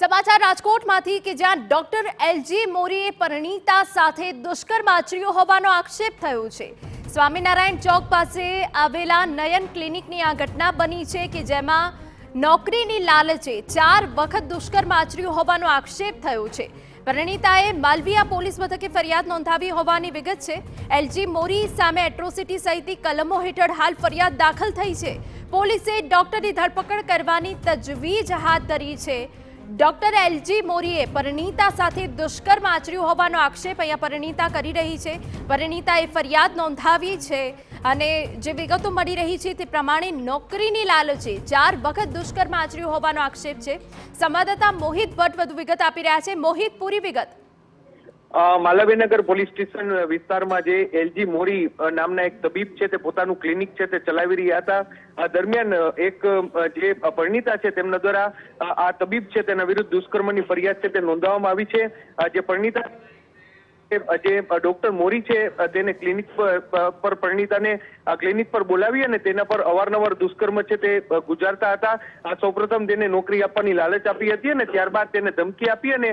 સમાચાર રાજકોટમાંથી કે જ્યાં ડોક્ટર એલજી મોરીએ પરિણીતા સાથે દુષ્કર્મ આચર્યો હોવાનો આક્ષેપ થયો છે। સ્વામિનારાયણ ચોક પાસે આવેલા નયન ક્લિનિકની આ ઘટના બની છે કે જેમાં નોકરીની લાલચે 4 વખત દુષ્કર્મ આચર્યું હોવાનો આક્ષેપ થયો છે। પરિણીતાએ માલવીયા પોલીસ મથકે ફરિયાદ નોંધાવી હોવાની વિગત છે। એલજી મોરી સામે એટ્રોસિટી સહિતની કલમો હેઠળ હાલ ફરિયાદ દાખલ થઈ છે। પોલીસે ડોક્ટરની ધરપકડ કરવાની તજવીજ હાથ ધરી છે। ડોક્ટર એલજી મોરીએ પરિણીતા સાથે દુષ્કર્મ આચર્યું હોવાનો આક્ષેપ અહીંયા પરિણીતા કરી રહી છે। પરિણીતાએ ફરિયાદ નોંધાવી છે અને જે વિગતો મળી રહી છે તે પ્રમાણે નોકરીની લાલચે 4 વખત દુષ્કર્મ આચર્યું હોવાનો આક્ષેપ છે। સંવાદદાતા મોહિત ભટ્ટ વધુ વિગત આપી રહ્યા છે। મોહિત, પૂરી વિગત। માલવીનગર પોલીસ સ્ટેશન વિસ્તારમાં જે એલજી મોરી નામના એક તબીબ છે તે પોતાનું ક્લિનિક છે તે ચલાવી રહ્યા હતા। દરમિયાન એક જે પરિણીતા છે તેમના દ્વારા આ તબીબ છે તેના વિરુદ્ધ દુષ્કર્મની ફરિયાદ છે તે નોંધવામાં આવી છે। જે પરિણીતા જે ડોક્ટર મોરી છે તેને ક્લિનિક પર પરિણીતાને ક્લિનિક પર બોલાવી અને તેના પર અવારનવાર દુષ્કર્મ છે તે ગુજારતા હતા। સૌપ્રથમ તેને નોકરી આપવાની લાલચ આપી હતી અને ત્યારબાદ તેને ધમકી આપી અને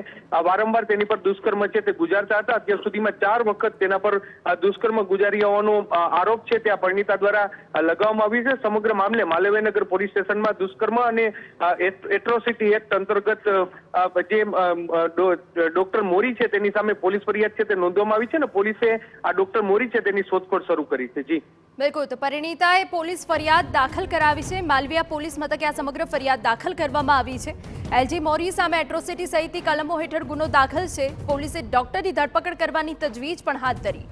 વારંવાર તેની પર દુષ્કર્મ છે તે ગુજારતા હતા। અત્યાર સુધીમાં 4 વખત તેના પર દુષ્કર્મ ગુજારી હોવાનો આરોપ છે તે આ પરિણીતા દ્વારા લગાવવામાં આવ્યો છે। સમગ્ર મામલે માલવીનગર પોલીસ સ્ટેશનમાં દુષ્કર્મ અને એટ્રોસિટી એક્ટ અંતર્ગત જે ડોક્ટર મોરી છે તેની સામે પોલીસ ફરિયાદ તે નોંધવામાં આવી છે ને પોલીસે આ ડોક્ટર મોરી છે તેની શોધખોળ શરૂ કરી છે। જી બિલકુલ, તો પરિણીતાએ પોલીસ ફરિયાદ દાખલ કરાવી છે। માલવીયા પોલીસ મથકે આ સમગ્ર ફરિયાદ દાખલ કરવામાં આવી છે। એલજી મોરી સામે એટ્રોસિટી સહિતની કલમો હેઠળ ગુનો દાખલ છે। પોલીસે ડોક્ટરની ધરપકડ કરવાની તજવીજ પણ હાથ ધરી।